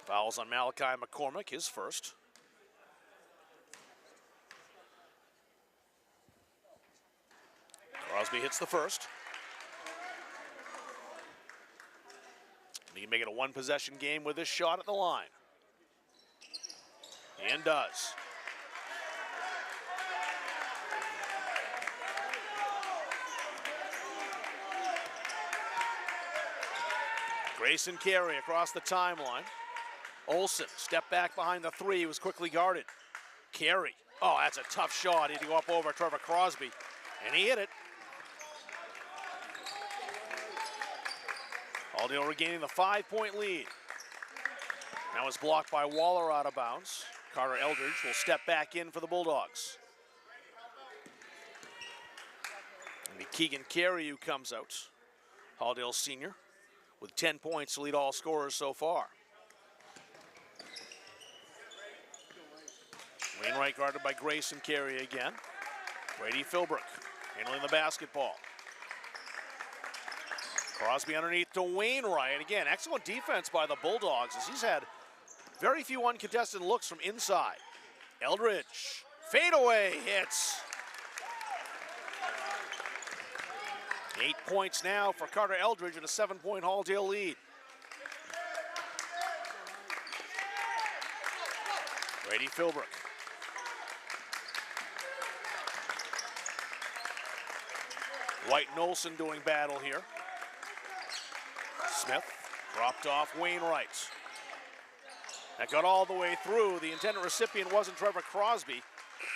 Fouls on Malachi McCormick, his first. Crosby hits the first. He can make it a one-possession game with this shot at the line. And does. Grayson Carey across the timeline. Olsen, step back behind the three, was quickly guarded. Carey, oh, that's a tough shot. He had to go up over Trevor Crosby, and he hit it. Aldale regaining the 5-point lead. Now it's blocked by Waller out of bounds. Carter Eldridge will step back in for the Bulldogs. And Keegan Carey who comes out. Aldale senior with 10 points to lead all scorers so far. Wainwright guarded by Grayson Carey again. Brady Philbrook handling the basketball. Crosby underneath to Wainwright. Again, excellent defense by the Bulldogs as he's had very few uncontested looks from inside. Eldridge, fadeaway hits. 8 points now for Carter Eldridge and a 7-point Halldale lead. Brady Philbrook. White and Olsen doing battle here. Smith dropped off Wainwright. That got all the way through. The intended recipient wasn't Trevor Crosby.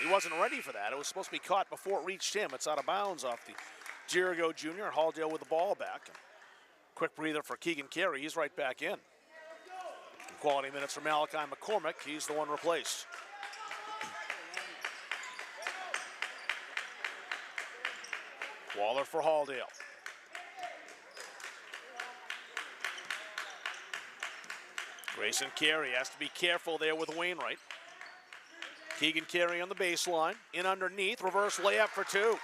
He wasn't ready for that. It was supposed to be caught before it reached him. It's out of bounds off the Jericho Jr. Halldale with the ball back. Quick breather for Keegan Carey. He's right back in. Quality minutes for Malachi McCormick. He's the one replaced. Waller for Halldale. Grayson Carey has to be careful there with Wainwright. Keegan Carey on the baseline. In underneath. Reverse layup for two.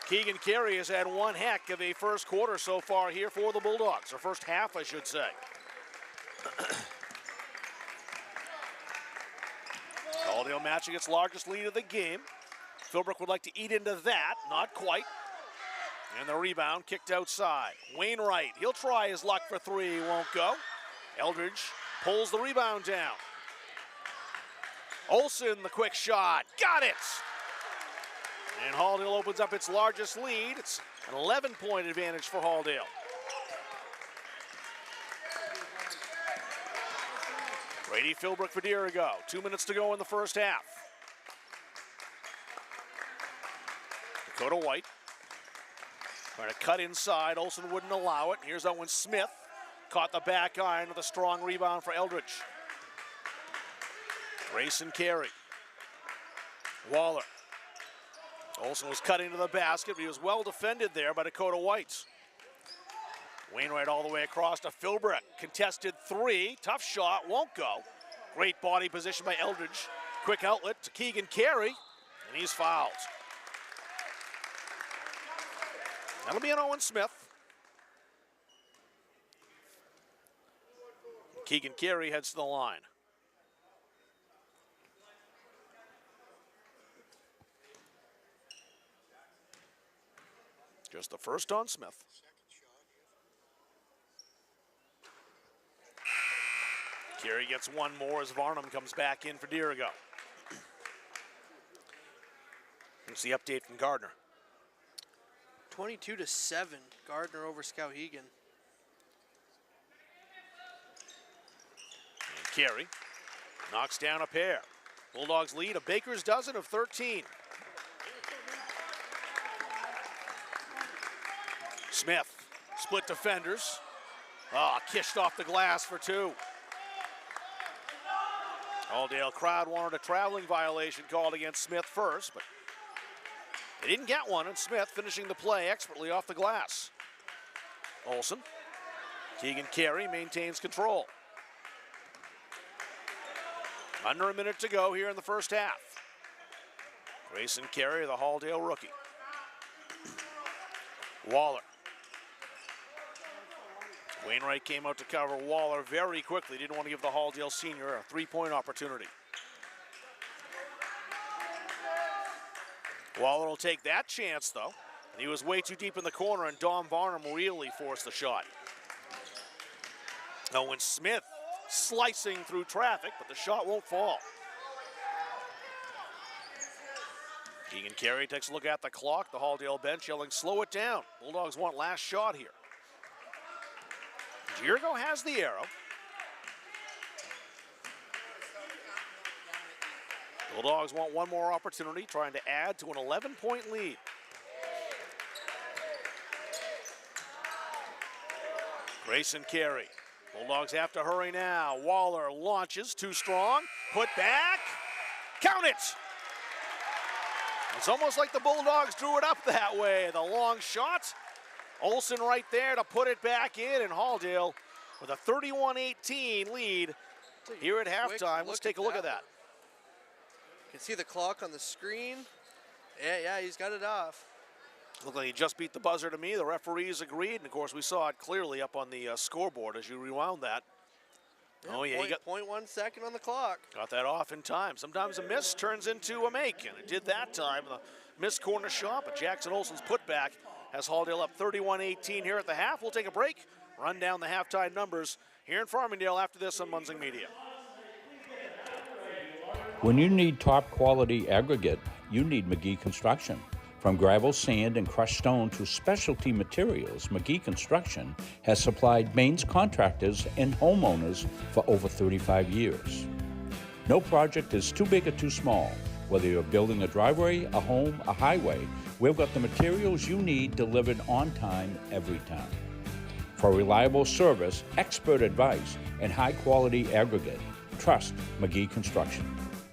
Keegan Carey has had one heck of a first quarter so far here for the Bulldogs. Or first half, I should say. Halldale matching its largest lead of the game. Philbrook would like to eat into that. Not quite. And the rebound kicked outside. Wainwright, he'll try his luck for three. Won't go. Eldridge pulls the rebound down. Olsen, the quick shot. Got it! And Halldale opens up its largest lead. It's an 11-point advantage for Halldale. Brady Philbrook for Dirigo. 2 minutes to go in the first half. Dakota White trying to cut inside. Olsen wouldn't allow it. Here's Owen Smith. Caught the back iron with a strong rebound for Eldridge. Grayson Carey. Waller. Olsen was cut into the basket, but he was well defended there by Dakota White. Wainwright all the way across to Philbrook. Contested three. Tough shot. Won't go. Great body position by Eldridge. Quick outlet to Keegan Carey, and he's fouled. That'll be an Owen Smith. Keegan Carey heads to the line. Just the first on Smith. Carey gets one more as Varnum comes back in for Dirigo. Here's the update from Gardner. 22-7, Gardner over Skowhegan. And Carey knocks down a pair. Bulldogs lead a baker's dozen of 13. Smith, split defenders. Kished off the glass for two. Halldale crowd wanted a traveling violation called against Smith first, but they didn't get one, and Smith finishing the play expertly off the glass. Olsen. Keegan Carey maintains control. Under a minute to go here in the first half. Grayson Carey, the Halldale rookie. Waller. Wainwright came out to cover Waller very quickly. Didn't want to give the Halldale senior a three-point opportunity. Waller will take that chance, though. And he was way too deep in the corner, and Dom Varnum really forced the shot. Owen Smith slicing through traffic, but the shot won't fall. Keegan Carey takes a look at the clock. The Halldale bench yelling, slow it down. Bulldogs want last shot here. Giergo has the arrow. Bulldogs want one more opportunity, trying to add to an 11-point lead. Grayson Carey. Bulldogs have to hurry now. Waller launches, too strong. Put back. Count it! It's almost like the Bulldogs drew it up that way. The long shot. Olsen right there to put it back in, and Halldale with a 31-18 lead here at halftime. Let's take a look at that. You can see the clock on the screen. Yeah, he's got it off. Looked like he just beat the buzzer to me. The referees agreed, and of course we saw it clearly up on the scoreboard as you rewound that. Yeah, oh yeah, you got 0.1 second on the clock. Got that off in time. Sometimes a miss turns into a make, and it did that time. The missed corner shot, but Jackson Olsen's putback has Halldale up 31-18 here at the half. We'll take a break, run down the halftime numbers here in Farmingdale after this on Munzing Media. When you need top quality aggregate, you need McGee Construction. From gravel, sand, and crushed stone to specialty materials, McGee Construction has supplied Maine's contractors and homeowners for over 35 years. No project is too big or too small. Whether you're building a driveway, a home, a highway, we've got the materials you need delivered on time every time. For reliable service, expert advice, and high-quality aggregate, trust McGee Construction.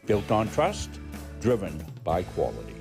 Built on trust, driven by quality.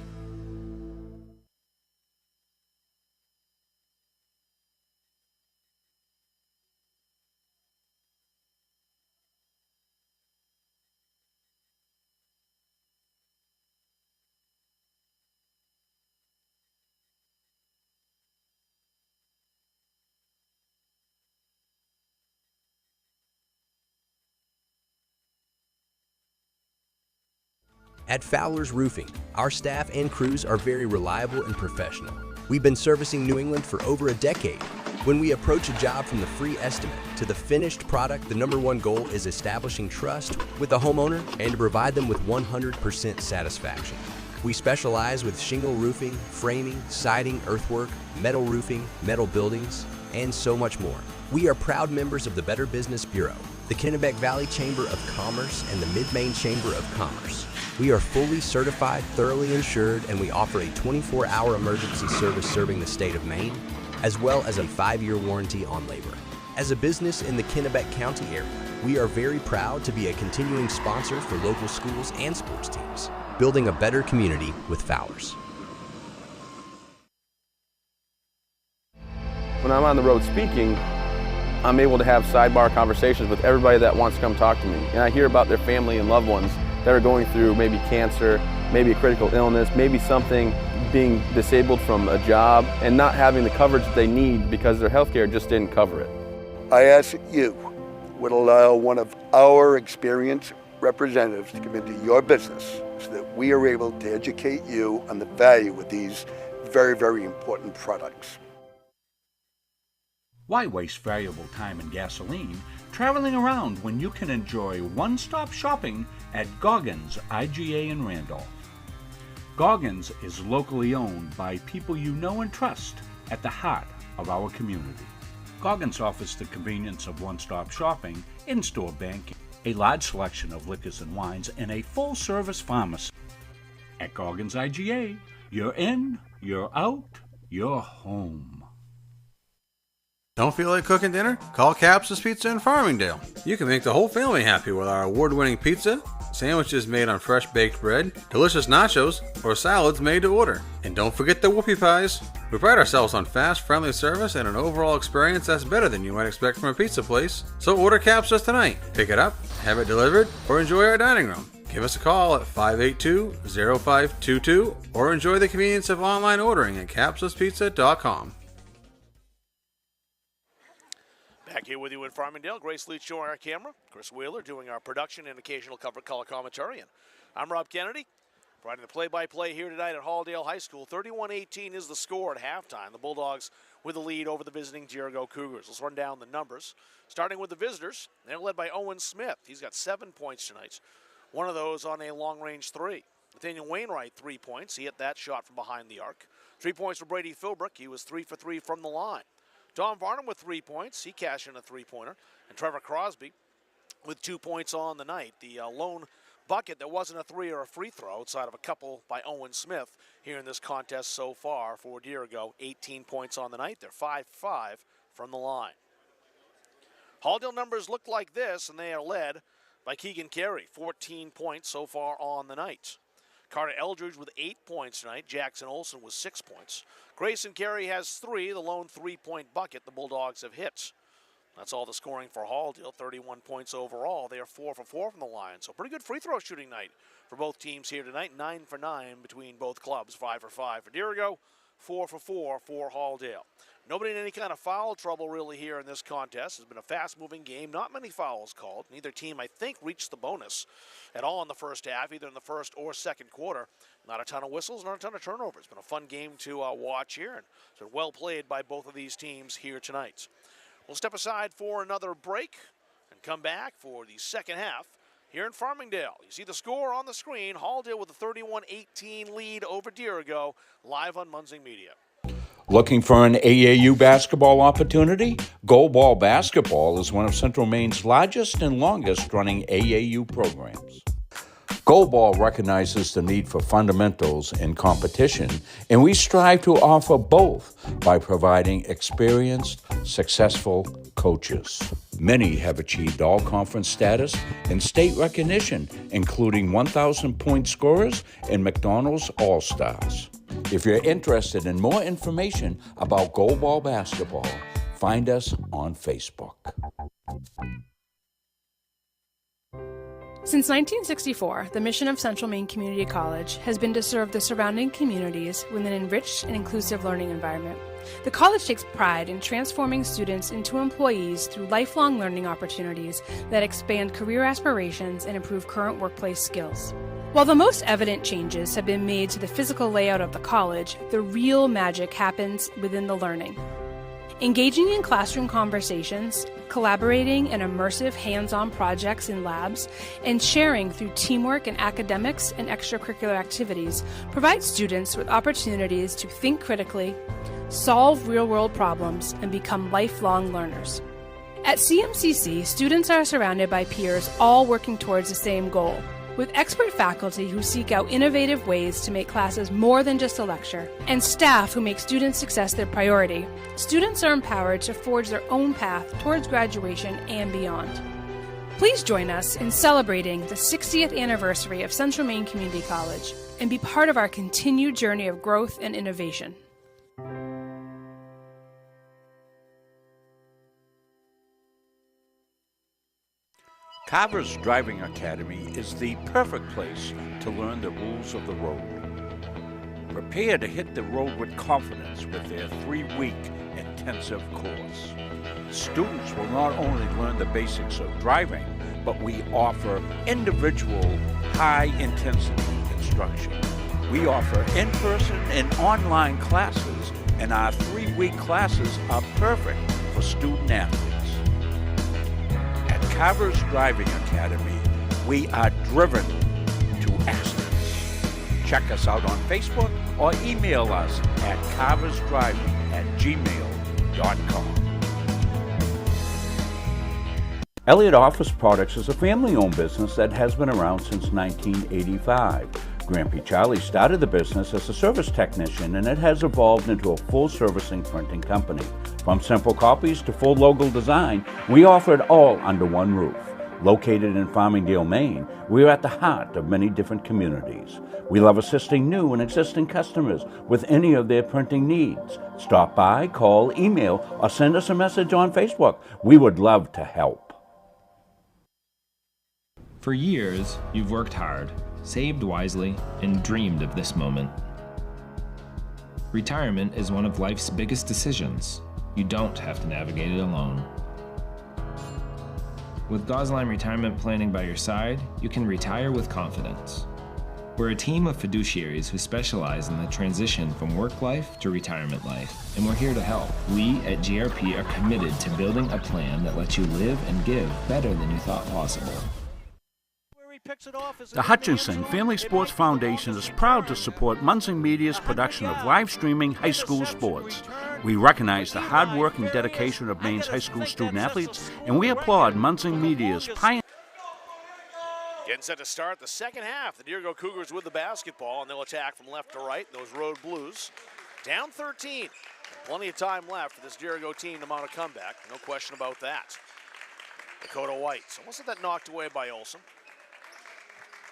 At Fowler's Roofing, our staff and crews are very reliable and professional. We've been servicing New England for over a decade. When we approach a job from the free estimate to the finished product, the #1 goal is establishing trust with the homeowner and to provide them with 100% satisfaction. We specialize with shingle roofing, framing, siding, earthwork, metal roofing, metal buildings, and so much more. We are proud members of the Better Business Bureau, the Kennebec Valley Chamber of Commerce, and the Mid-Maine Chamber of Commerce. We are fully certified, thoroughly insured, and we offer a 24-hour emergency service serving the state of Maine, as well as a 5-year warranty on labor. As a business in the Kennebec County area, we are very proud to be a continuing sponsor for local schools and sports teams, building a better community with Fowler's. When I'm on the road speaking, I'm able to have sidebar conversations with everybody that wants to come talk to me. And I hear about their family and loved ones that are going through maybe cancer, maybe a critical illness, maybe something, being disabled from a job and not having the coverage that they need because their healthcare just didn't cover it. I ask that you would allow one of our experienced representatives to come into your business so that we are able to educate you on the value of these very, very important products. Why waste valuable time and gasoline traveling around when you can enjoy one-stop shopping at Goggins IGA in Randolph? Goggins is locally owned by people you know and trust at the heart of our community. Goggins offers the convenience of one-stop shopping, in-store banking, a large selection of liquors and wines, and a full-service pharmacy. At Goggins IGA, you're in, you're out, you're home. Don't feel like cooking dinner? Call Capsa's Pizza in Farmingdale. You can make the whole family happy with our award-winning pizza, sandwiches made on fresh baked bread, delicious nachos, or salads made to order. And don't forget the whoopie pies. We pride ourselves on fast, friendly service and an overall experience that's better than you might expect from a pizza place. So order Capsa's tonight. Pick it up, have it delivered, or enjoy our dining room. Give us a call at 582-0522 or enjoy the convenience of online ordering at capsaspizza.com. Back here with you in Farmingdale. Grace Leach showing our camera. Chris Wheeler doing our production and occasional color commentary. And I'm Rob Kennedy, providing the play-by-play here tonight at Halldale High School. 31-18 is the score at halftime. The Bulldogs with the lead over the visiting Jericho Cougars. Let's run down the numbers. Starting with the visitors, they're led by Owen Smith. He's got 7 points tonight. One of those on a long-range three. Nathaniel Wainwright, 3 points. He hit that shot from behind the arc. 3 points for Brady Philbrick. He was 3 for 3 from the line. Tom Varnum with 3 points. He cashed in a three-pointer. And Trevor Crosby with 2 points on the night. The lone bucket that wasn't a three or a free throw outside of a couple by Owen Smith here in this contest so far for Dirigo. 18 points on the night. They're 5-5 from the line. Halldale numbers look like this, and they are led by Keegan Carey. 14 points so far on the night. Carter Eldridge with 8 points tonight. Jackson Olsen with 6 points. Grayson Carey has 3, the lone 3-point bucket the Bulldogs have hit. That's all the scoring for Halldale, 31 points overall. They are 4 for 4 from the line. So pretty good free throw shooting night for both teams here tonight. 9 for 9 between both clubs. 5 for 5 for Dirigo, 4 for 4 for Halldale. Nobody in any kind of foul trouble really here in this contest. It's been a fast-moving game. Not many fouls called. Neither team, I think, reached the bonus at all in the first half, either in the first or second quarter. Not a ton of whistles, not a ton of turnovers. It's been a fun game to watch here, and it's been well played by both of these teams here tonight. We'll step aside for another break and come back for the second half here in Farmingdale. You see the score on the screen. Halldale with a 31-18 lead over Dirigo, live on Munzing Media. Looking for an AAU basketball opportunity? Goalball Basketball is one of Central Maine's largest and longest-running AAU programs. Goalball recognizes the need for fundamentals in competition, and we strive to offer both by providing experienced, successful coaches. Many have achieved all-conference status and state recognition, including 1,000-point scorers and McDonald's All-Stars. If you're interested in more information about Goalball Basketball, find us on Facebook. Since 1964, the mission of Central Maine Community College has been to serve the surrounding communities with an enriched and inclusive learning environment. The college takes pride in transforming students into employees through lifelong learning opportunities that expand career aspirations and improve current workplace skills. While the most evident changes have been made to the physical layout of the college, the real magic happens within the learning. Engaging in classroom conversations, collaborating in immersive hands-on projects in labs, and sharing through teamwork in academics and extracurricular activities provides students with opportunities to think critically, solve real-world problems, and become lifelong learners. At CMCC, students are surrounded by peers all working towards the same goal, with expert faculty who seek out innovative ways to make classes more than just a lecture, and staff who make student success their priority. Students are empowered to forge their own path towards graduation and beyond. Please join us in celebrating the 60th anniversary of Central Maine Community College and be part of our continued journey of growth and innovation. Carver's Driving Academy is the perfect place to learn the rules of the road. Prepare to hit the road with confidence with their 3-week intensive course. Students will not only learn the basics of driving, but we offer individual, high-intensity instruction. We offer in-person and online classes, and our 3-week classes are perfect for student athletes. At Carver's Driving Academy, we are driven to excellence. Check us out on Facebook or email us at carversdriving@gmail.com. Elliott Office Products is a family-owned business that has been around since 1985. Grampy Charlie started the business as a service technician, and it has evolved into a full-servicing printing company. From simple copies to full logo design, we offer it all under one roof. Located in Farmingdale, Maine, we are at the heart of many different communities. We love assisting new and existing customers with any of their printing needs. Stop by, call, email, or send us a message on Facebook. We would love to help. For years, you've worked hard, saved wisely, and dreamed of this moment. Retirement is one of life's biggest decisions. You don't have to navigate it alone. With Gosline Retirement Planning by your side, you can retire with confidence. We're a team of fiduciaries who specialize in the transition from work life to retirement life, and we're here to help. We at GRP are committed to building a plan that lets you live and give better than you thought possible. The Hutchinson Family Sports Foundation is proud to support Munson Media's production of live streaming high school sports. We recognize the hard work and dedication of Maine's high school student athletes, and we applaud Munson Media's pioneering. Getting set to start the second half. The Deergo Cougars with the basketball, and they'll attack from left to right. Those Road Blues down 13. Plenty of time left for this Deergo team to mount a comeback. No question about that. Dakota White. Almost had that knocked away by Olsen.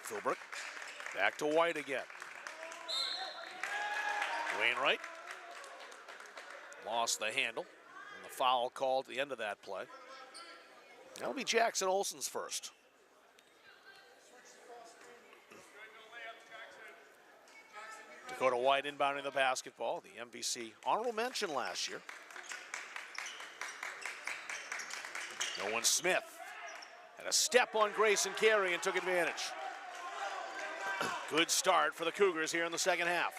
Philbrick. Back to White again. Wainwright. Lost the handle. And the foul called at the end of that play. That'll be Jackson Olsen's first. Dakota White inbounding the basketball. The MVC honorable mention last year. Owen Smith had a step on Grayson Carey and took advantage. Good start for the Cougars here in the second half.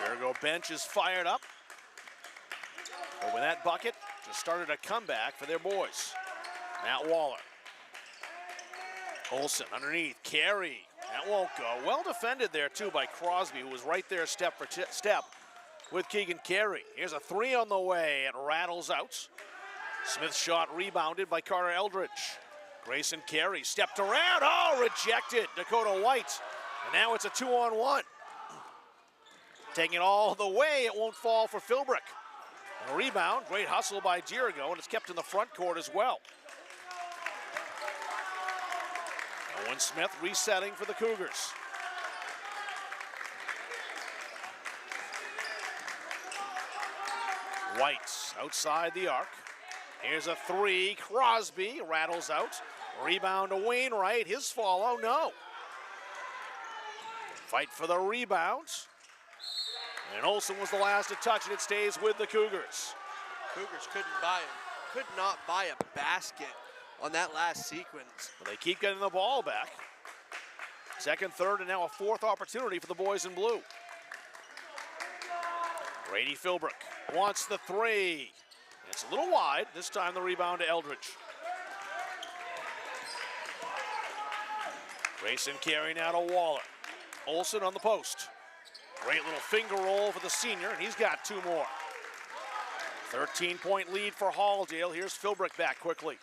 Deergo bench is fired up. But with that bucket, just started a comeback for their boys. Matt Waller. Olsen underneath, Carey, that won't go. Well defended there too by Crosby, who was right there step for step with Keegan Carey. Here's a three on the way, it rattles out. Smith's shot rebounded by Carter Eldridge. Grayson Carey stepped around, oh, rejected, Dakota White. And now it's a 2-on-1. Taking it all the way, it won't fall for Philbrick. And a rebound, great hustle by Deergo, and it's kept in the front court as well. Owen Smith resetting for the Cougars. White outside the arc. Here's a three. Crosby rattles out. Rebound to Wainwright. His follow, no. Fight for the rebound. And Olsen was the last to touch it. It stays with the Cougars. Cougars could not buy a basket on that last sequence. But they keep getting the ball back. Second, third, and now a fourth opportunity for the boys in blue. Brady Philbrick wants the three. It's a little wide. This time the rebound to Eldridge. Grayson Carey now to Waller. Olsen on the post. Great little finger roll for the senior, and he's got two more. 13-point lead for Halldale. Here's Philbrick back quickly.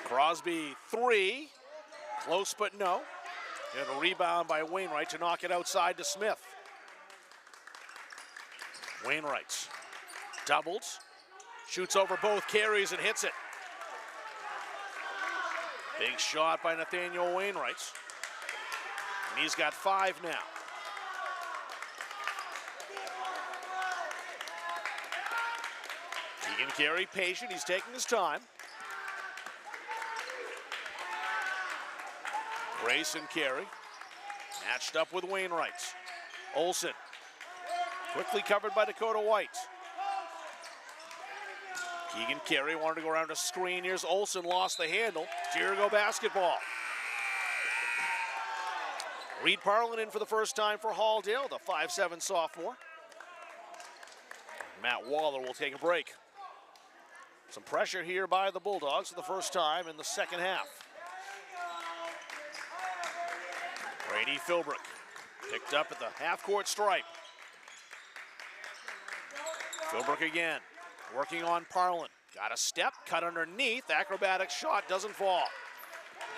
Crosby, three. Close, but no. And a rebound by Wainwright to knock it outside to Smith. Wainwright doubles, shoots over both carries and hits it. Big shot by Nathaniel Wainwright. And he's got five now. Keegan Carey patient, he's taking his time. Grayson Carey matched up with Wainwright. Olsen quickly covered by Dakota White. Keegan Carey wanted to go around a screen. Here's Olsen, lost the handle. Deergo basketball. Reed Parlin in for the first time for Halldale, the 5'7" sophomore. Matt Waller will take a break. Some pressure here by the Bulldogs for the first time in the second half. Brady Philbrick picked up at the half-court stripe. Philbrick again, working on Parlin. Got a step, cut underneath, acrobatic shot, doesn't fall.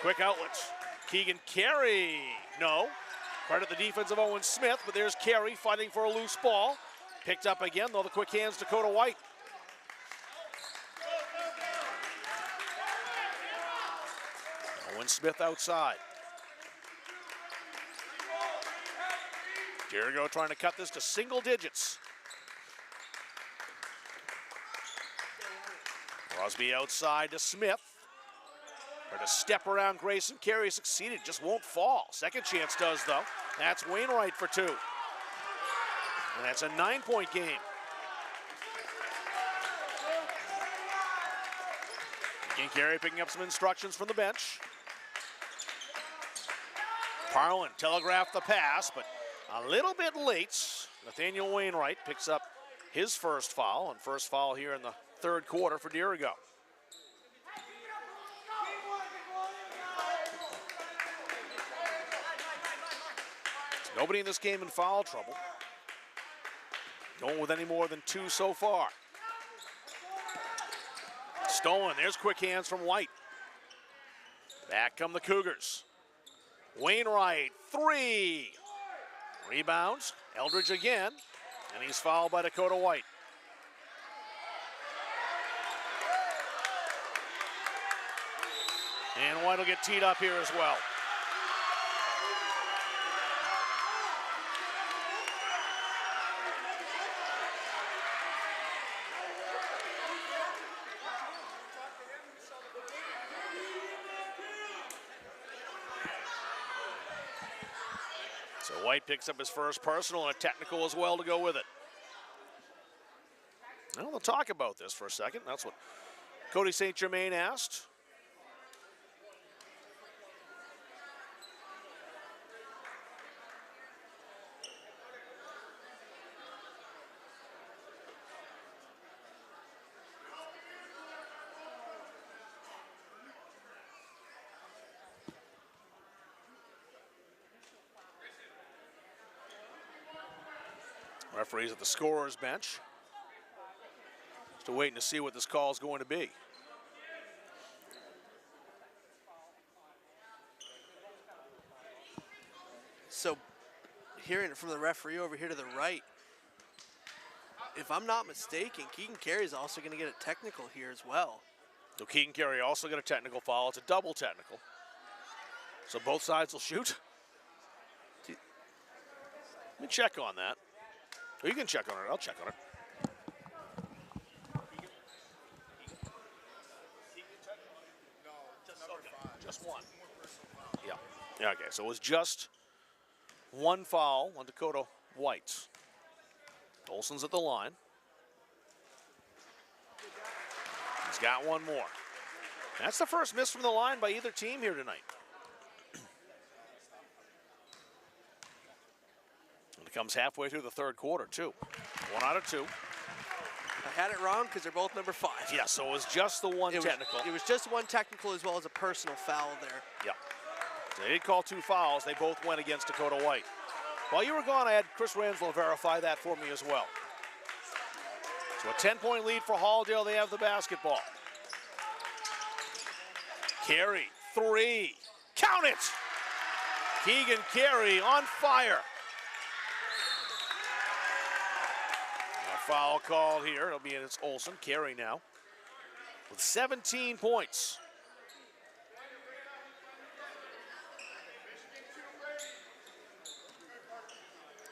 Quick outlets. Keegan Carey, no. Credit the defense of Owen Smith, but there's Carey fighting for a loose ball. Picked up again, though, the quick hands, Dakota White. Owen Smith outside. Deergo trying to cut this to single digits. Crosby outside to Smith. Or to step around Grayson Carey, succeeded, just won't fall. Second chance does though. That's Wainwright for two. And that's a 9-point game. Gary picking up some instructions from the bench. Parlin telegraphed the pass, but a little bit late. Nathaniel Wainwright picks up his first foul, and first foul here in the third quarter for Dirigo. Nobody in this game in foul trouble. No one with any more than 2 so far. Stolen, there's quick hands from White. Back come the Cougars. Wainwright, 3. Rebounds, Eldridge again, and he's fouled by Dakota White. And White will get teed up here as well. So White picks up his first personal and a technical as well to go with it. Now we'll talk about this for a second. That's what Cody St. Germain asked. Referees at the scorer's bench. Still waiting to see what this call is going to be. So, hearing it from the referee over here to the right, if I'm not mistaken, Keegan Carey is also going to get a technical here as well. So Keegan Carey also got a technical foul. It's a double technical. So both sides will shoot. Let me check on that. Oh, you can check on it. I'll check on it. Just one. Yeah. Yeah, okay. So it was just one foul on Dakota White. Olsen's at the line. He's got one more. That's the first miss from the line by either team here tonight. And it comes halfway through the third quarter, too. 1 out of 2. I had it wrong because they're both number 5. Yeah, so it was just the one technical. It was just one technical as well as a personal foul there. Yeah. So they did call 2 fouls. They both went against Dakota White. While you were gone, I had Chris Ranslow verify that for me as well. So a 10-point lead for Halldale. They have the basketball. Carey, 3. Count it! Keegan Carey on fire. A foul called here. It'll be in its Olsen. Carey now with 17 points.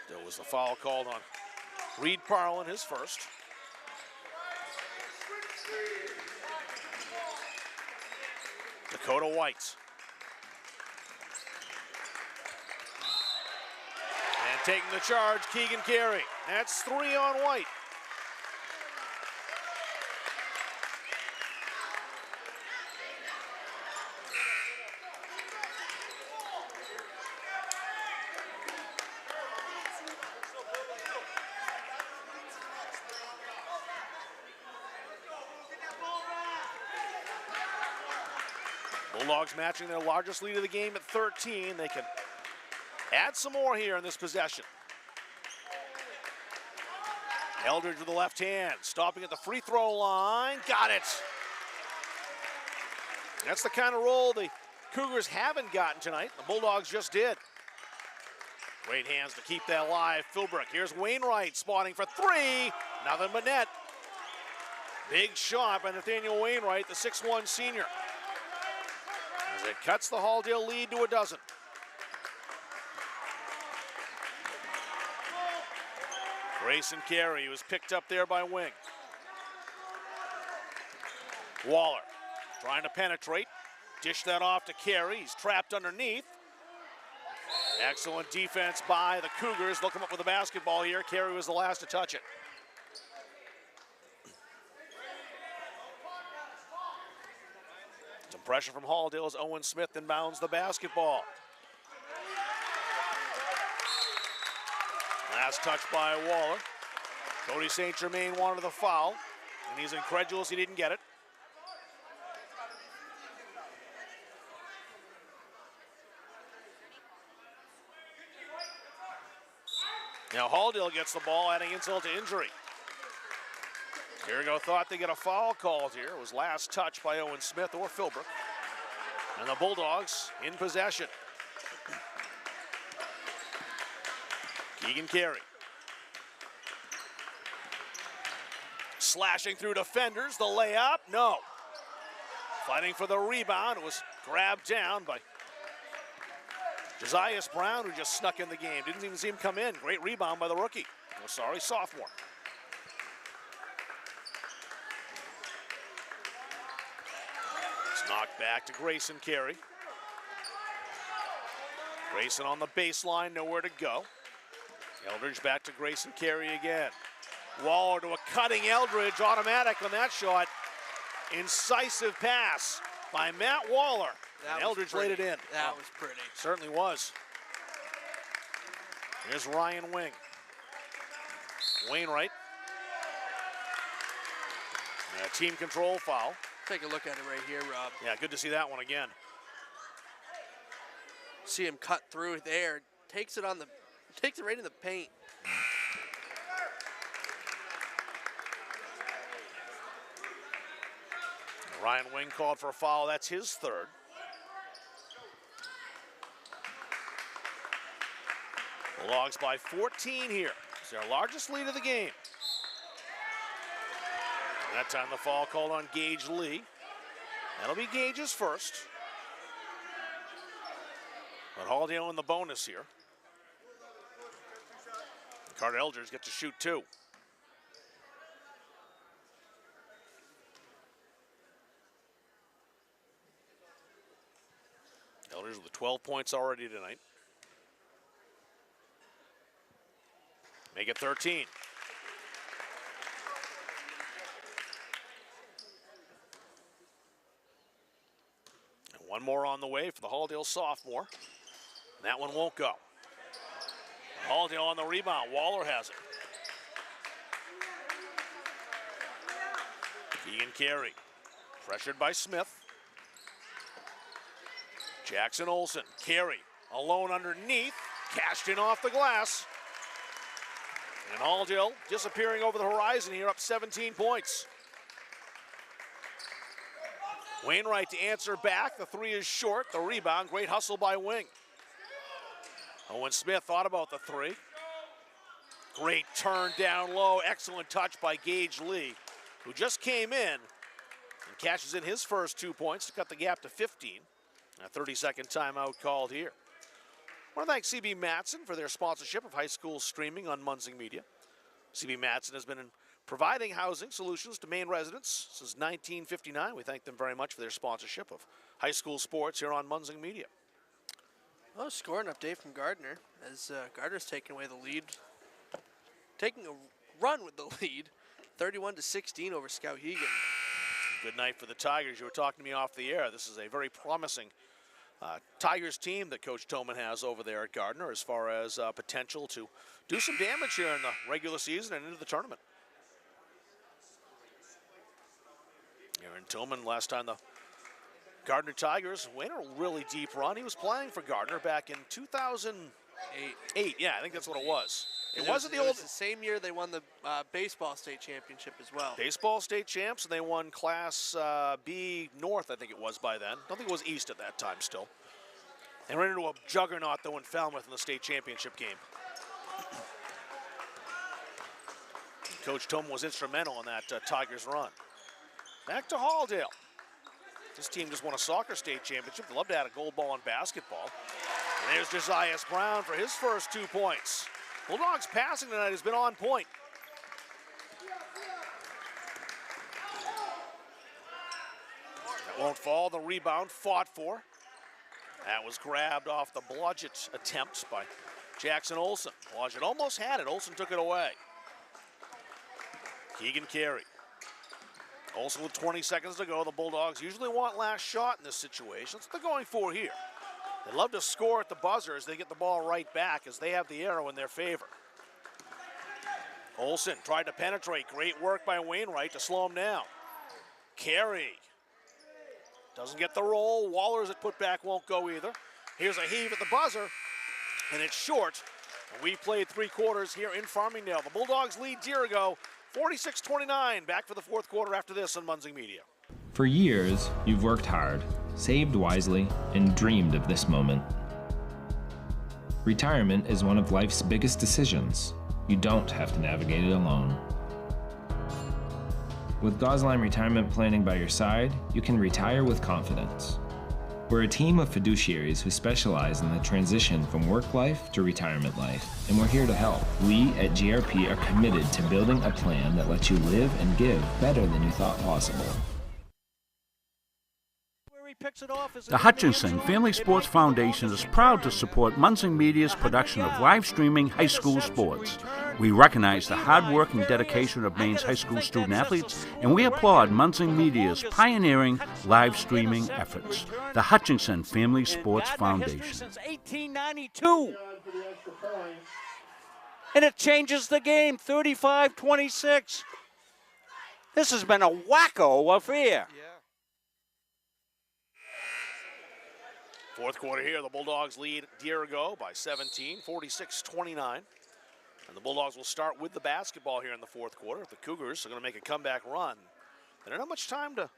There was a foul called on Reed Parlin, his first. Dakota White. And taking the charge, Keegan Carey. That's 3 on White. Bulldogs matching their largest lead of the game at 13. They can add some more here in this possession. Eldridge with the left hand, stopping at the free throw line. Got it. That's the kind of roll the Cougars haven't gotten tonight. The Bulldogs just did. Great hands to keep that alive. Philbrick. Here's Wainwright spotting for 3. Nothing but net. Big shot by Nathaniel Wainwright, the 6'1 senior. As it cuts the Halldale lead to a dozen. Grayson Carey was picked up there by Wing. Waller trying to penetrate. Dish that off to Carey. He's trapped underneath. Excellent defense by the Cougars. They'll come up with a basketball here. Carey was the last to touch it. Some pressure from Halldale as Owen Smith inbounds the basketball. Last touch by Waller. Cody St. Germain wanted the foul, and he's incredulous he didn't get it. Now Halldale gets the ball, adding insult to injury. Carrigo thought they get a foul called here. It was last touch by Owen Smith or Philbrook. And the Bulldogs in possession. Keegan Carey. Slashing through defenders, the layup, no. Fighting for the rebound, it was grabbed down by Josias Brown, who just snuck in the game. Didn't even see him come in. Great rebound by the rookie. Oh, sorry, sophomore. It's knocked back to Grayson Carey. Grayson on the baseline, nowhere to go. Eldridge back to Grayson Carey again. Waller to a cutting Eldridge, automatic on that shot. Incisive pass by Matt Waller. And Eldridge laid it in. That was pretty. Certainly was. Here's Ryan Wing. Wainwright. And a team control foul. Take a look at it right here, Rob. Yeah, good to see that one again. See him cut through there. Takes it right in the paint. Ryan Wing called for a foul. That's his third. Bulldogs by 14 here. It's their largest lead of the game. And that time the foul called on Gage Lee. That'll be Gage's first. But Halldale in the bonus here. Carter Eldridge gets to shoot two. Eldridge with 12 points already tonight. Make it 13. And one more on the way for the Halldale sophomore. That one won't go. Halldale on the rebound. Waller has it. Keegan Carey. Pressured by Smith. Jackson Olsen. Carey alone underneath. Cashed in off the glass. And Halldale disappearing over the horizon here, up 17 points. Wainwright to answer back. The three is short. The rebound. Great hustle by Wing. Owen Smith thought about the three. Great turn down low. Excellent touch by Gage Lee, who just came in and cashes in his first 2 points to cut the gap to 15. A 30-second timeout called here. I want to thank CB Matson for their sponsorship of high school streaming on Munzing Media. CB Matson has been providing housing solutions to Maine residents since 1959. We thank them very much for their sponsorship of high school sports here on Munzing Media. Well, scoring update from Gardner as Gardner's taking away the lead. Taking a run with the lead, 31-16 over Skowhegan. Good night for the Tigers. You were talking to me off the air. This is a very promising Tigers team that Coach Toman has over there at Gardner as far as potential to do some damage here in the regular season and into the tournament. Aaron Tillman, last time the Gardner Tigers went a really deep run. He was playing for Gardner back in 2008. Yeah, I think that's what it was. It wasn't the same year they won the baseball state championship as well. Baseball state champs, and they won Class B North, I think it was by then. Don't think it was East at that time still. They ran into a juggernaut, though, in Falmouth in the state championship game. Coach Tillman was instrumental in that Tigers run. Back to Halldale. This team just won a soccer state championship. They'd love to add a gold ball in basketball. And there's Josias Brown for his first 2 points. Bulldogs passing tonight has been on point. That won't fall. The rebound fought for. That was grabbed off the Blodgett attempt by Jackson Olson. Blodgett almost had it. Olson took it away. Keegan Carey. Olson with 20 seconds to go. The Bulldogs usually want last shot in this situation. That's what they're going for here. They love to score at the buzzer as they get the ball right back as they have the arrow in their favor. Olson tried to penetrate. Great work by Wainwright to slow him down. Carey doesn't get the roll. Waller's at putback won't go either. Here's a heave at the buzzer, and it's short. And we played 3 quarters here in Farmingdale. The Bulldogs lead Dirigo 46-29. Back for the 4th quarter after this on Munzing Media. For years, you've worked hard, saved wisely, and dreamed of this moment. Retirement is one of life's biggest decisions. You don't have to navigate it alone. With Gosline Retirement Planning by your side, you can retire with confidence. We're a team of fiduciaries who specialize in the transition from work life to retirement life, and we're here to help. We at GRP are committed to building a plan that lets you live and give better than you thought possible. The Hutchinson Family Sports Foundation is proud to support Munzing Media's production of live streaming high school sports. We recognize the hard work and dedication of Maine's high school student athletes, and we applaud Munzing Media's pioneering live streaming efforts. The Hutchinson Family Sports Foundation. Since 1892. And it changes the game, 35-26. This has been a wacko affair. Fourth quarter here, the Bulldogs lead Dirigo by 17, 46-29. And the Bulldogs will start with the basketball here in the fourth quarter. The Cougars are going to make a comeback run. They don't have much time to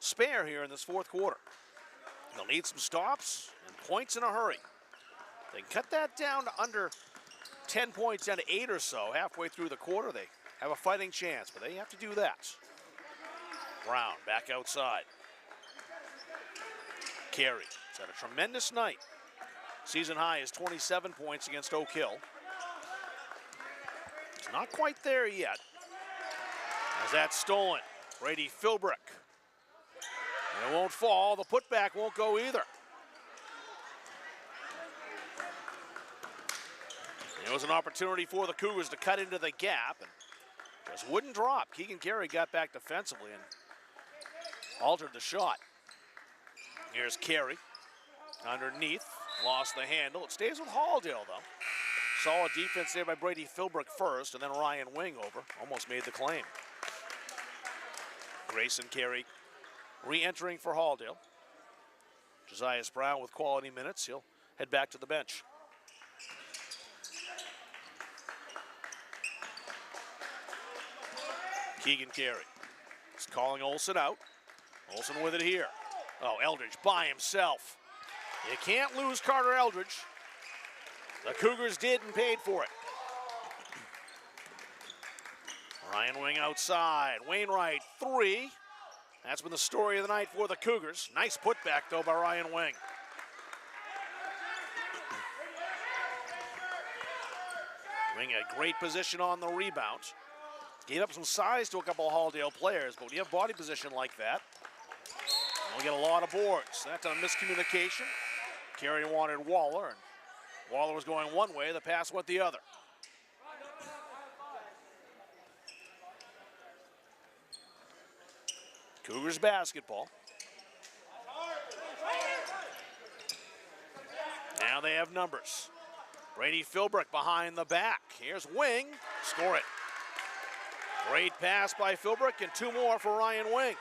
spare here in this fourth quarter. They'll need some stops and points in a hurry. They can cut that down to under 10 points, down to 8 or so halfway through the quarter. They have a fighting chance, but they have to do that. Brown back outside. Carey. Had a tremendous night. Season high is 27 points against Oak Hill. It's not quite there yet. As that's stolen, Brady Philbrick. And it won't fall. The putback won't go either. It was an opportunity for the Cougars to cut into the gap and just wouldn't drop. Keegan Carey got back defensively and altered the shot. Here's Carey. Underneath, lost the handle. It stays with Halldale, though. Solid defense there by Brady Philbrick first, and then Ryan Wing over. Almost made the claim. Grayson Carey re-entering for Halldale. Josiah Brown with quality minutes. He'll head back to the bench. Keegan Carey is calling Olson out. Olson with it here. Oh, Eldridge by himself. You can't lose Carter Eldridge. The Cougars did and paid for it. Ryan Wing outside. Wainwright, 3. That's been the story of the night for the Cougars. Nice putback, though, by Ryan Wing. Wing had great position on the rebound. Gave up some size to a couple of Halldale players, but when you have body position like that, we'll get a lot of boards. That's a miscommunication. Carey wanted Waller, and Waller was going one way, the pass went the other. Cougars basketball. Now they have numbers. Brady Philbrick behind the back. Here's Wing, score it. Great pass by Philbrick, and 2 more for Ryan Wing.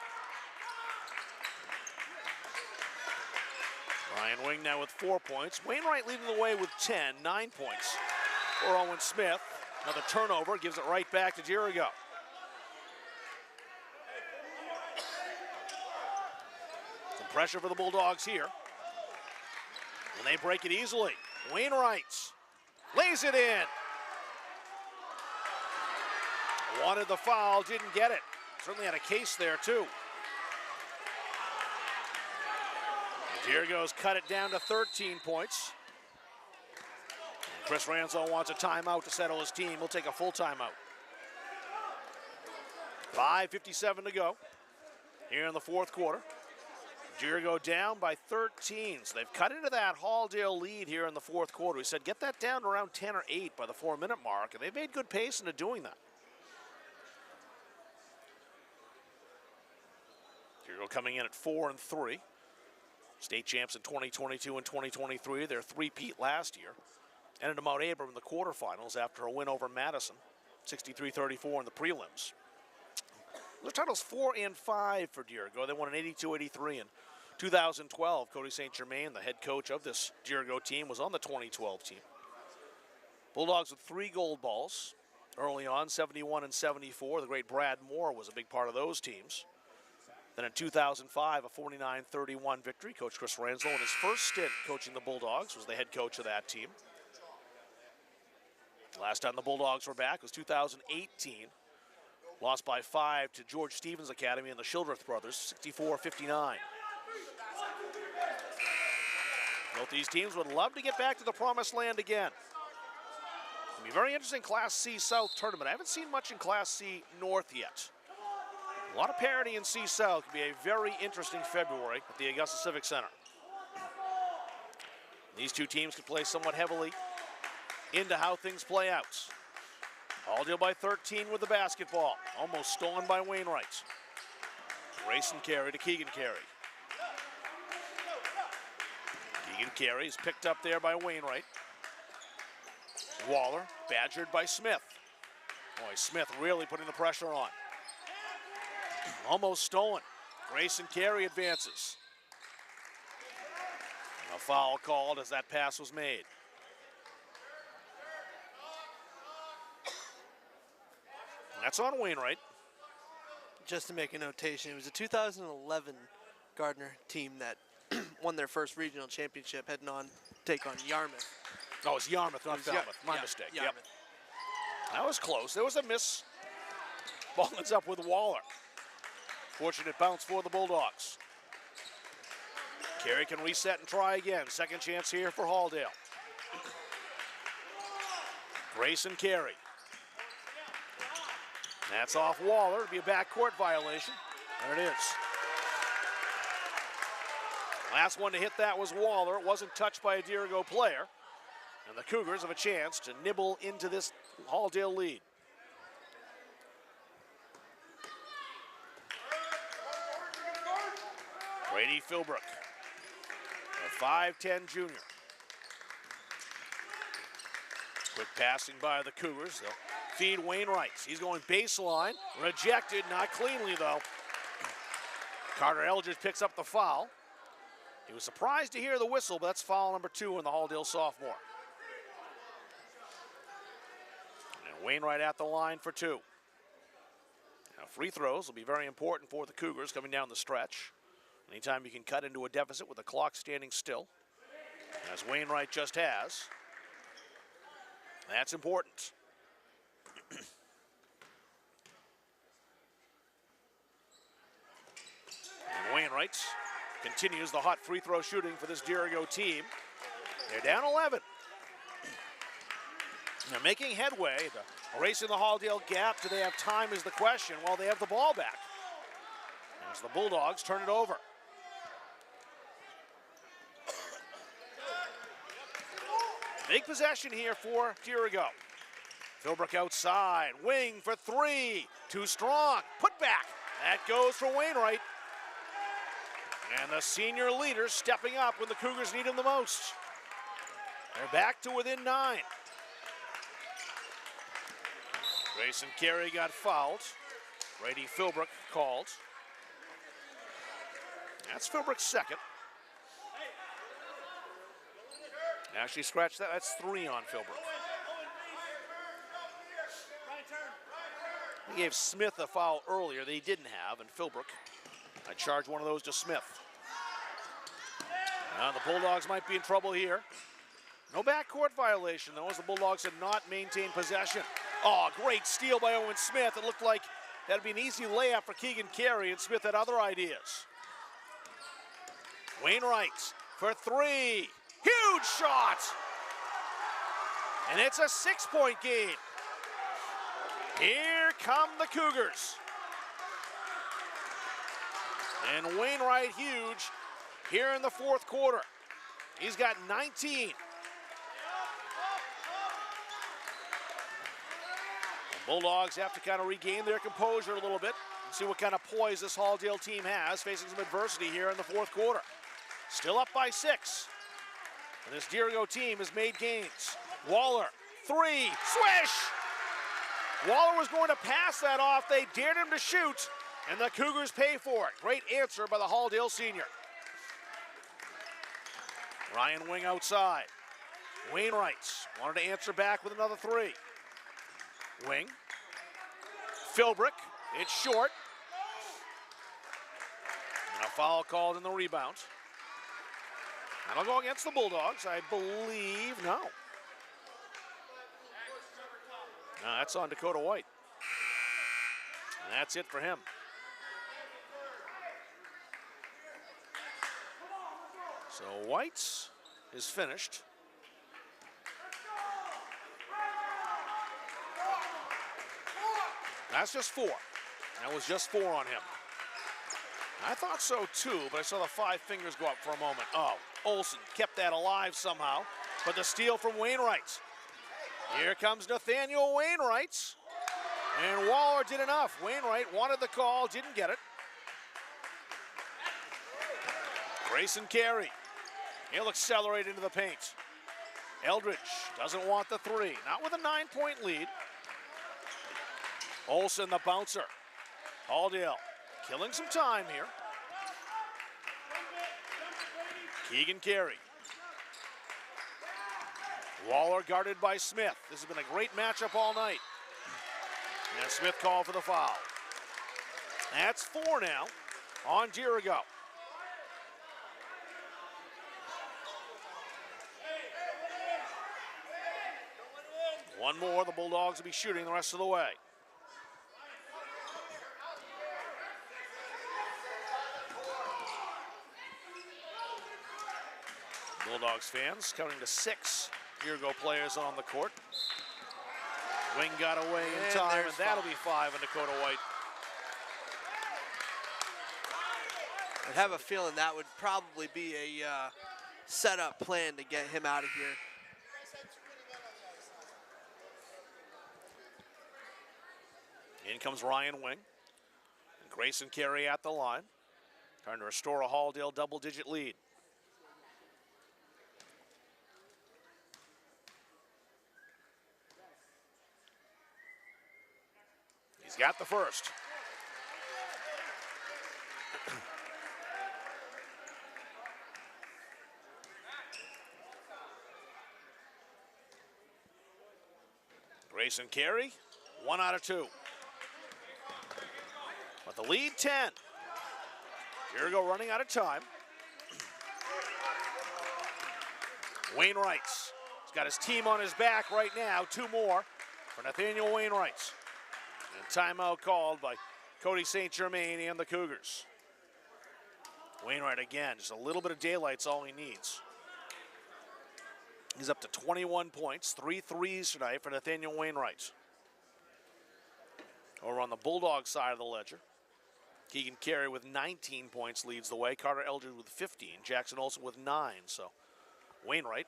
Ryan Wing now with 4 points. Wainwright leading the way with 10, 9 points for Owen Smith. Another turnover gives it right back to Dirigo. Some pressure for the Bulldogs here. And they break it easily. Wainwright lays it in. Wanted the foul, didn't get it. Certainly had a case there too. Dirigo's cut it down to 13 points. Chris Ranzo wants a timeout to settle his team. He'll take a full timeout. 5:57 to go here in the fourth quarter. Deer go down by 13, so they've cut into that Halldale lead here in the fourth quarter. We said get that down to around 10 or 8 by the 4-minute mark, and they've made good pace into doing that. Deer coming in at 4-3. State champs in 2022 and 2023. Their three-peat last year. Ended to Mount Abram in the quarterfinals after a win over Madison, 63-34 in the prelims. Those titles 4 and 5 for Dirigo. They won an 82-83 in 2012. Cody St. Germain, the head coach of this Dirigo team, was on the 2012 team. Bulldogs with 3 gold balls early on, 71 and 74. The great Brad Moore was a big part of those teams. Then in 2005, a 49-31 victory. Coach Chris Ranslow, in his first stint coaching the Bulldogs, was the head coach of that team. Last time the Bulldogs were back was 2018. Lost by 5 to George Stevens Academy and the Shildreth brothers, 64-59. Both these teams would love to get back to the promised land again. It'll be a very interesting Class C South tournament. I haven't seen much in Class C North yet. A lot of parity in C South. Could be a very interesting February at the Augusta Civic Center. These two teams could play somewhat heavily into how things play out. Halldale by 13 with the basketball. Almost stolen by Wainwright. Grayson Carey to Keegan Carey. Keegan Carey is picked up there by Wainwright. Waller badgered by Smith. Boy, Smith really putting the pressure on. Almost stolen. Grayson Carey advances. And a foul called as that pass was made. That's on Wainwright. Just to make a notation, it was a 2011 Gardner team that won their first regional championship, heading on to take on Yarmouth. Oh, it's Yarmouth, not Falmouth. My mistake. Yarmouth. Yep. That was close. There was a miss. Ball ends up with Waller. Fortunate bounce for the Bulldogs. Carey can reset and try again. Second chance here for Halldale. Grayson Carey. That's off Waller. It'll be a backcourt violation. There it is. Last one to hit that was Waller. It wasn't touched by a Dirigo player. And the Cougars have a chance to nibble into this Halldale lead. Brady Philbrook, a 5'10 junior. Quick passing by the Cougars. They'll feed Wainwright. He's going baseline. Rejected, not cleanly though. Carter Eldridge picks up the foul. He was surprised to hear the whistle, but that's foul number 2 in the Halldale sophomore. And Wainwright at the line for 2. Now free throws will be very important for the Cougars coming down the stretch. Anytime you can cut into a deficit with the clock standing still, as Wainwright just has, that's important. And Wainwright continues the hot free throw shooting for this Dirigo team. They're down 11. They're making headway. Erasing the Halldale gap. Do they have time is the question. Well, they have the ball back. As the Bulldogs turn it over. Big possession here for Dirigo. Philbrook outside, wing for 3, too strong, put back. That goes for Wainwright. And the senior leader stepping up when the Cougars need him the most. They're back to within 9. Grayson Carey got fouled. Brady Philbrook called. That's Philbrook's second. Actually, scratch that. That's 3 on Philbrook. He gave Smith a foul earlier that he didn't have, and Philbrook, I charge one of those to Smith. Now the Bulldogs might be in trouble here. No backcourt violation, though, as the Bulldogs had not maintained possession. Oh, great steal by Owen Smith. It looked like that'd be an easy layup for Keegan Carey, and Smith had other ideas. Wainwright for 3. Huge shot! And it's a 6-point game. Here come the Cougars. And Wainwright huge here in the fourth quarter. He's got 19. The Bulldogs have to kind of regain their composure a little bit and see what kind of poise this Halldale team has, facing some adversity here in the fourth quarter. Still up by 6. And this Dirigo team has made gains. Waller, 3, swish! Waller was going to pass that off. They dared him to shoot, and the Cougars pay for it. Great answer by the Halldale senior. Ryan Wing outside. Wainwright wanted to answer back with another 3. Wing. Philbrick, it's short. And a foul called in the rebound. That'll go against the Bulldogs, I believe. No. No, that's on Dakota White. And that's it for him. So White's is finished. That's just 4. That was just 4 on him. I thought so too, but I saw the 5 fingers go up for a moment. Oh, Olsen kept that alive somehow. But the steal from Wainwright. Here comes Nathaniel Wainwright. And Waller did enough. Wainwright wanted the call, didn't get it. Grayson Carey. He'll accelerate into the paint. Eldridge doesn't want the 3. Not with a 9-point lead. Olsen, the bouncer. Halldale killing some time here. Keegan Carey. Waller guarded by Smith. This has been a great matchup all night. And Smith called for the foul. That's 4 now on Dirigo. One more, the Bulldogs will be shooting the rest of the way. Bulldogs fans counting to 6 Dirigo players on the court. Wing got away in time, and that'll be 5 on Dakota White. I'd have a feeling that would probably be a setup plan to get him out of here. In comes Ryan Wing. And Grayson Carey at the line. Trying to restore a Halldale double-digit lead. He's got the first. Grayson Carey, 1 out of 2. But the lead 10. Dirigo running out of time. Wainwright's. He's got his team on his back right now. 2 more for Nathaniel Wainwright. And timeout called by Cody St. Germain and the Cougars. Wainwright again, just a little bit of daylight's all he needs. He's up to 21 points, 3 threes tonight for Nathaniel Wainwright. Over on the Bulldog side of the ledger, Keegan Carey with 19 points leads the way. Carter Eldridge with 15. Jackson Olsen with 9. So Wainwright,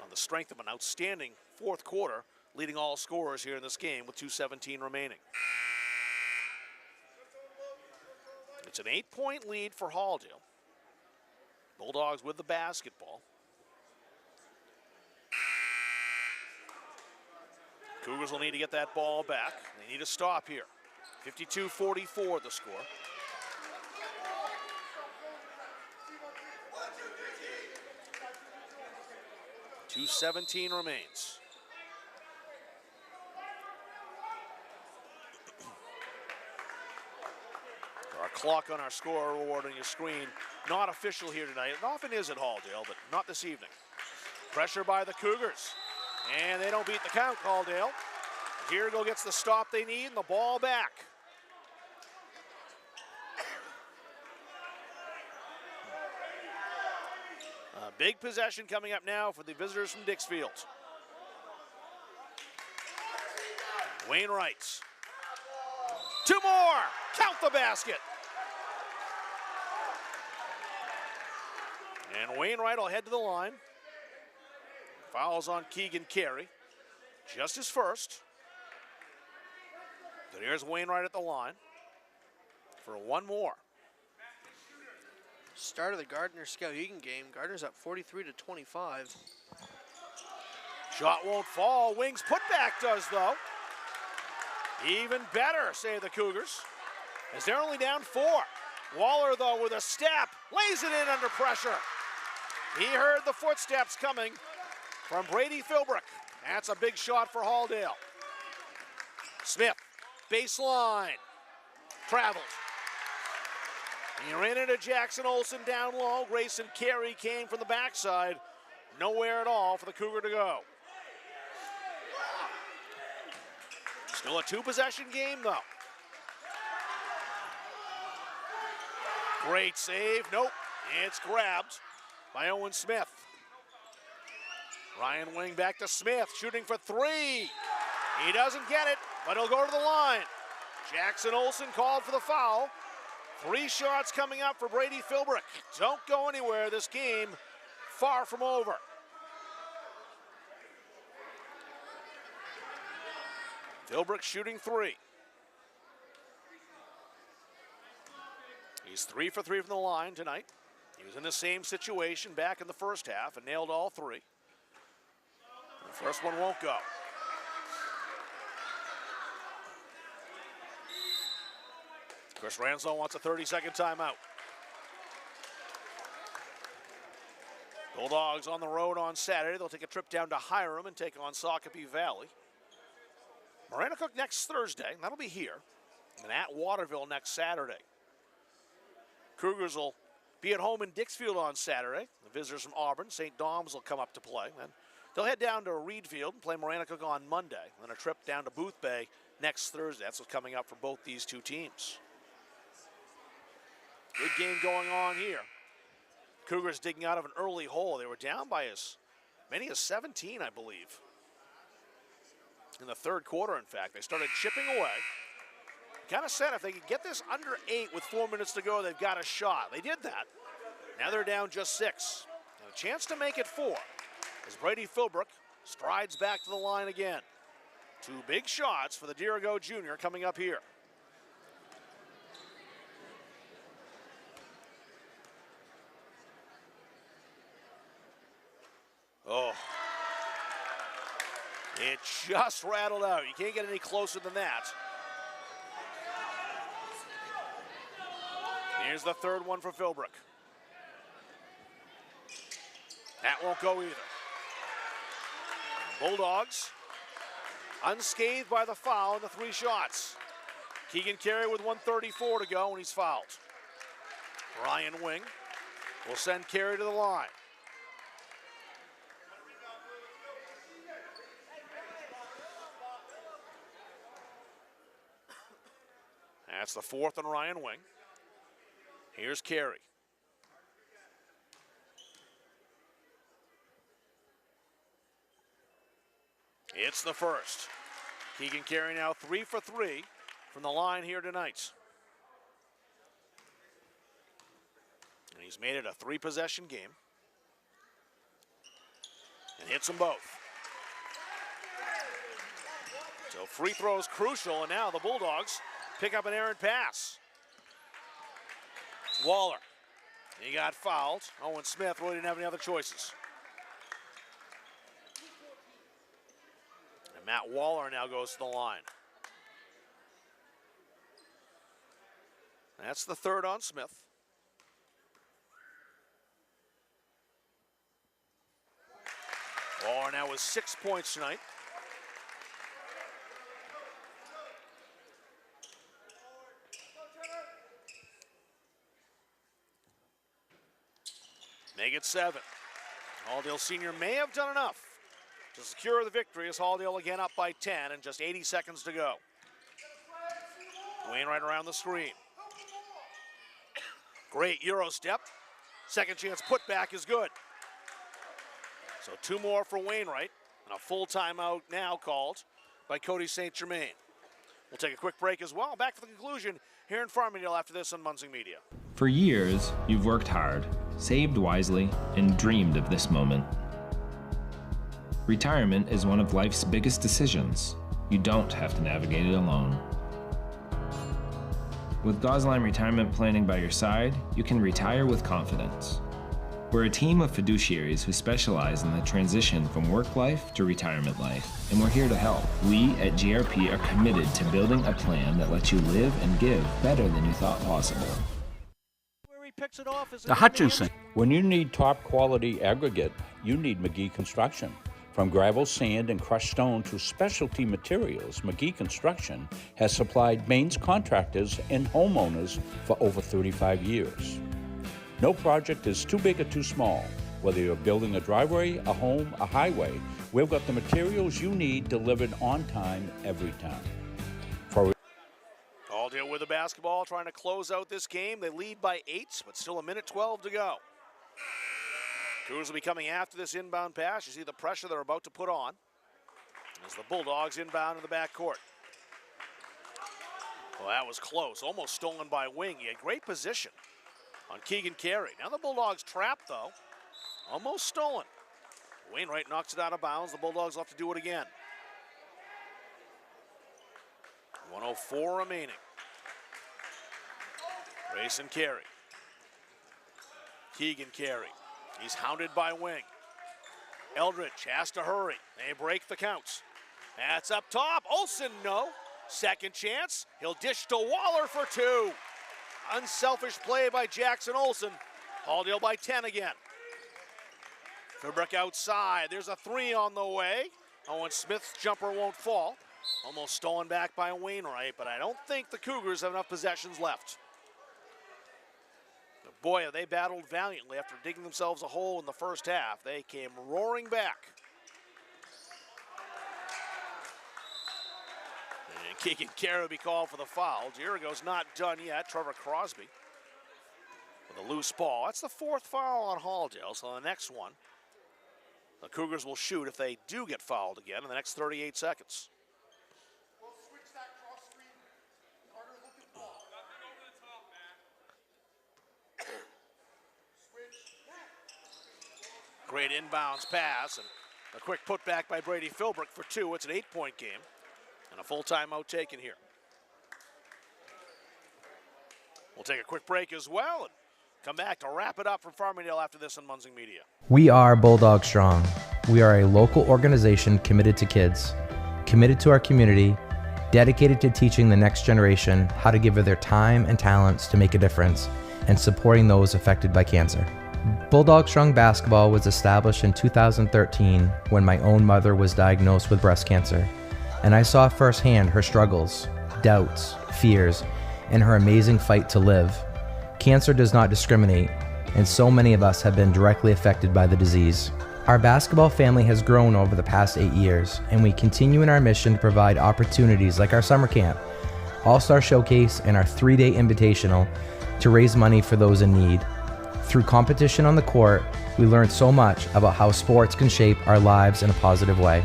on the strength of an outstanding fourth quarter, leading all scorers here in this game with 2:17 remaining. It's an 8-point lead for Halldale. Bulldogs with the basketball. Cougars will need to get that ball back. They need a stop here. 52-44 the score. .217 remains. Our clock on our scoreboard on your screen, not official here tonight. It often is at Halldale, but not this evening. Pressure by the Cougars. And they don't beat the count, Halldale. Dirigo gets the stop they need and the ball back. A big possession coming up now for the visitors from Dixfield. Wainwright. 2 more. Count the basket. And Wainwright will head to the line. Fouls on Keegan Carey. Just his first. So here's Wainwright at the line for one more. Start of the Gardner-Skowhegan game. Gardner's up 43-25. Shot won't fall. Wings putback does, though. Even better, say the Cougars, as they're only down 4. Waller, though, with a step, lays it in under pressure. He heard the footsteps coming from Brady Philbrick. That's a big shot for Halldale. Smith, baseline, traveled. He ran into Jackson Olsen down low. Grayson Carey came from the backside. Nowhere at all for the Cougar to go. Still a 2-possession game, though. Great save. Nope. It's grabbed by Owen Smith. Ryan Wing back to Smith, shooting for 3. He doesn't get it, but he'll go to the line. Jackson Olsen called for the foul. 3 shots coming up for Brady Philbrick. Don't go anywhere. This game far from over. Philbrick shooting 3. He's 3 for 3 from the line tonight. He was in the same situation back in the first half and nailed all 3. The first one won't go. Chris Ranslow wants a 30-second timeout. Bulldogs on the road on Saturday. They'll take a trip down to Hiram and take on Shakopee Valley. Maranacook next Thursday, and that'll be here. And at Waterville next Saturday. Cougars will be at home in Dixfield on Saturday. The visitors from Auburn, St. Dom's will come up to play. And they'll head down to Reedfield and play Maranacook on Monday. Then a trip down to Booth Bay next Thursday. That's what's coming up for both these two teams. Good game going on here. Cougars digging out of an early hole. They were down by as many as 17, I believe. In the third quarter, in fact. They started chipping away. Kind of said if they could get this under 8 with 4 minutes to go, they've got a shot. They did that. Now they're down just 6. And a chance to make it 4 as Brady Philbrick strides back to the line again. 2 big shots for the Dirigo Jr. coming up here. Oh. It just rattled out. You can't get any closer than that. Here's the third one for Philbrick. That won't go either. Bulldogs unscathed by the foul in the 3 shots. Keegan Carey with 1:34 to go, and he's fouled. Ryan Wing will send Carey to the line. That's the 4th on Ryan Wing. Here's Carey. It's the first. Keegan Carey now 3 for 3 from the line here tonight. And he's made it a 3-possession game. And hits them both. So free throws crucial, and now the Bulldogs pick up an errant pass. Waller, he got fouled. Owen Smith really didn't have any other choices. And Matt Waller now goes to the line. That's the 3rd on Smith. Waller now with 6 points tonight. Make it 7. Halldale Senior may have done enough to secure the victory as Halldale again up by 10 and just 80 seconds to go. Wainwright around the screen. Great Euro step. Second chance putback is good. So 2 more for Wainwright and a full timeout now called by Cody St. Germain. We'll take a quick break as well. Back for the conclusion here in Farmingdale after this on Munzing Media. For years, you've worked hard, saved wisely, and dreamed of this moment. Retirement is one of life's biggest decisions. You don't have to navigate it alone. With Gosline Retirement Planning by your side, you can retire with confidence. We're a team of fiduciaries who specialize in the transition from work life to retirement life, and we're here to help. We at GRP are committed to building a plan that lets you live and give better than you thought possible. The Hutchinson. When you need top quality aggregate, you need McGee Construction. From gravel, sand, and crushed stone to specialty materials, McGee Construction has supplied mains contractors and homeowners for over 35 years. No project is too big or too small. Whether you're building a driveway, a home, a highway, we've got the materials you need delivered on time every time. Halldale with the basketball, trying to close out this game. They lead by 8, but still 1:12 to go. Cougars will be coming after this inbound pass. You see the pressure they're about to put on as the Bulldogs inbound in the backcourt. Well, that was close. Almost stolen by Wing. He had great position on Keegan Carey. Now the Bulldogs trapped, though. Almost stolen. Wainwright knocks it out of bounds. The Bulldogs will have to do it again. 1:04 remaining. Grayson Carey. Keegan Carey. He's hounded by Wing. Eldridge has to hurry. They break the counts. That's up top. Olsen, no. Second chance. He'll dish to Waller for 2. Unselfish play by Jackson Olsen. Halldale by 10 again. Philbrick outside. There's a 3 on the way. Owen Smith's jumper won't fall. Almost stolen back by Wainwright, but I don't think the Cougars have enough possessions left. But boy, they battled valiantly after digging themselves a hole in the first half. They came roaring back. And Keegan Carey will be called for the foul. Jericho's not done yet. Trevor Crosby with a loose ball. That's the 4th foul on Halldale, so the next one, the Cougars will shoot if they do get fouled again in the next 38 seconds. Great inbounds pass and a quick putback by Brady Philbrick for 2. It's an 8-point game and a full timeout taken here. We'll take a quick break as well and come back to wrap it up from Farmingdale after this on Munzing Media. We are Bulldog Strong. We are a local organization committed to kids, committed to our community, dedicated to teaching the next generation how to give their time and talents to make a difference, and supporting those affected by cancer. Bulldog Strong Basketball was established in 2013 when my own mother was diagnosed with breast cancer, and I saw firsthand her struggles, doubts, fears, and her amazing fight to live. Cancer does not discriminate, and so many of us have been directly affected by the disease. Our basketball family has grown over the past 8 years, and we continue in our mission to provide opportunities like our summer camp, All-Star Showcase, and our 3-day invitational to raise money for those in need. Through competition on the court, we learned so much about how sports can shape our lives in a positive way.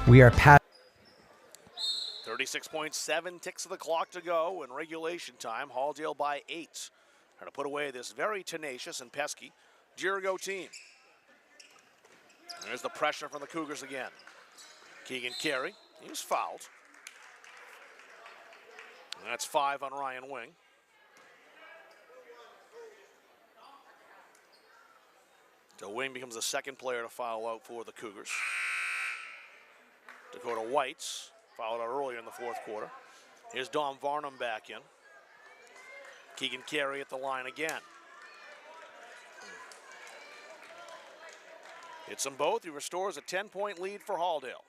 We are 36.7 ticks of the clock to go in regulation time. Halldale by 8. Trying to put away this very tenacious and pesky Jericho team. There's the pressure from the Cougars again. Keegan Carey, he was fouled. And that's 5 on Ryan Wing. So Wing becomes the second player to foul out for the Cougars. Dakota White's fouled out earlier in the 4th quarter. Here's Dom Varnum back in. Keegan Carey at the line again. Hits them both. He restores a 10-point lead for Halldale.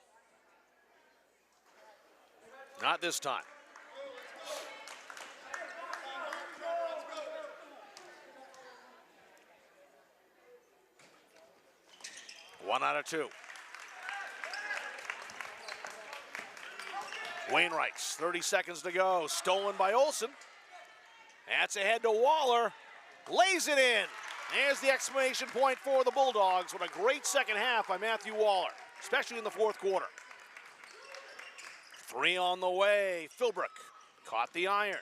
Not this time. One out of 2. Wainwright's 30 seconds to go. Stolen by Olsen. That's ahead to Waller. Lays it in. There's the exclamation point for the Bulldogs. What a great second half by Matthew Waller, especially in the 4th quarter. 3 on the way. Philbrick caught the iron.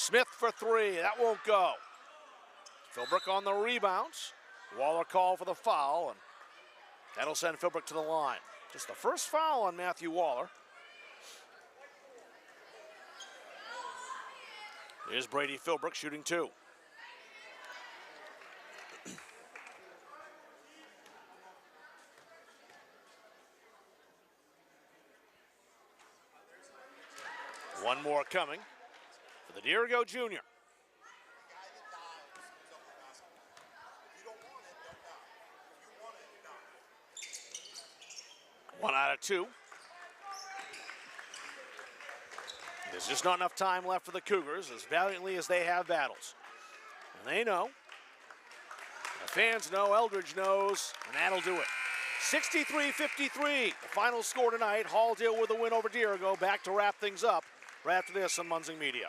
Smith for three. That won't go. Philbrook on the rebounds. Waller called for the foul, and that'll send Philbrook to the line. Just the first foul on Matthew Waller. Here's Brady Philbrook shooting two. One more coming for the Dirigo Jr. One out of two. There's just not enough time left for the Cougars, as valiantly as they have battles. And they know. The fans know, Eldridge knows, and that'll do it. 63-53, the final score tonight. Halldale with a win over Dirigo. Back to wrap things up right after this on Munzing Media.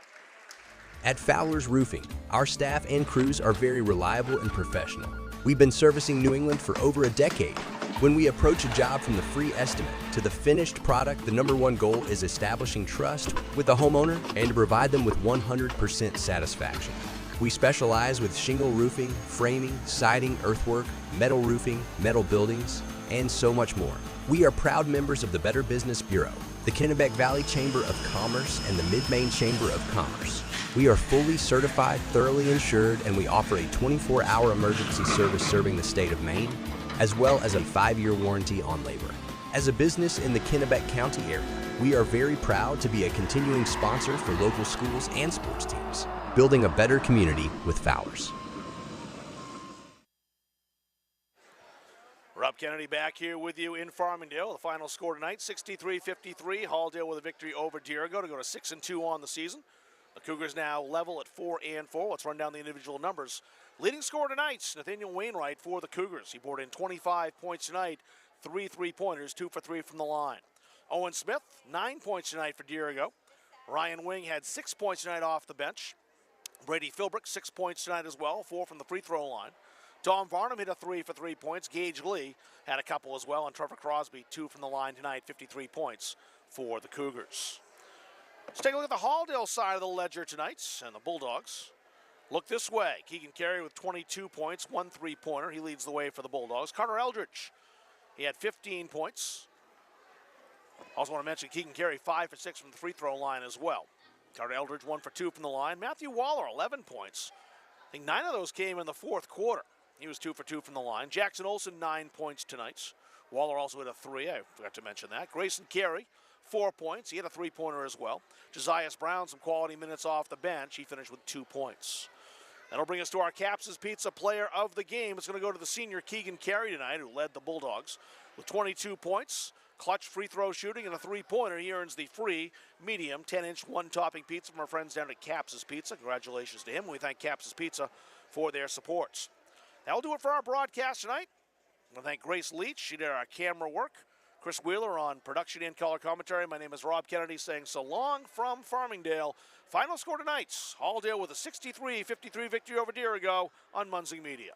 At Fowler's Roofing, our staff and crews are very reliable and professional. We've been servicing New England for over a decade. When we approach a job from the free estimate to the finished product, the #1 goal is establishing trust with the homeowner and to provide them with 100% satisfaction. We specialize with shingle roofing, framing, siding, earthwork, metal roofing, metal buildings, and so much more. We are proud members of the Better Business Bureau, the Kennebec Valley Chamber of Commerce, and the Mid-Maine Chamber of Commerce. We are fully certified, thoroughly insured, and we offer a 24-hour emergency service serving the state of Maine, as well as a 5-year warranty on labor. As a business in the Kennebec County area, we are very proud to be a continuing sponsor for local schools and sports teams, building a better community with Fowlers. Rob Kennedy back here with you in Farmingdale. The final score tonight, 63-53. Halldale with a victory over Dirigo to go to 6-2 on the season. The Cougars now level at 4-4. Let's run down the individual numbers. Leading scorer tonight, Nathaniel Wainwright for the Cougars. He poured in 25 points tonight, 3 3-pointers, 2 for 3 from the line. Owen Smith, 9 points tonight for Dirigo. Ryan Wing had 6 points tonight off the bench. Brady Philbrook, 6 points tonight as well, 4 from the free throw line. Tom Varnum hit a 3 for 3 points. Gage Lee had a couple as well, and Trevor Crosby, 2 from the line tonight, 53 points for the Cougars. Let's take a look at the Halldale side of the ledger tonight, and the Bulldogs look this way. Keegan Carey with 22 points, 1 3-pointer. He leads the way for the Bulldogs. Carter Eldridge, he had 15 points. Also want to mention Keegan Carey, 5 for 6 from the free throw line as well. Carter Eldridge, 1 for 2 from the line. Matthew Waller, 11 points. I think 9 of those came in the fourth quarter. He was 2 for 2 from the line. Jackson Olsen, 9 points tonight. Waller also hit a 3. I forgot to mention that. Grayson Carey, 4 points. He had a 3-pointer as well. Josias Brown, some quality minutes off the bench. He finished with 2 points. That'll bring us to our Caps's Pizza player of the game. It's going to go to the senior Keegan Carey tonight, who led the Bulldogs with 22 points. Clutch free throw shooting and a 3-pointer. He earns the free medium 10-inch one-topping pizza from our friends down at Caps's Pizza. Congratulations to him. We thank Caps's Pizza for their supports. That'll do it for our broadcast tonight. I want to thank Grace Leach. She did our camera work. Chris Wheeler on production and color commentary. My name is Rob Kennedy saying so long from Farmingdale. Final score tonight, Halldale with a 63-53 victory over Dirigo on Munzing Media.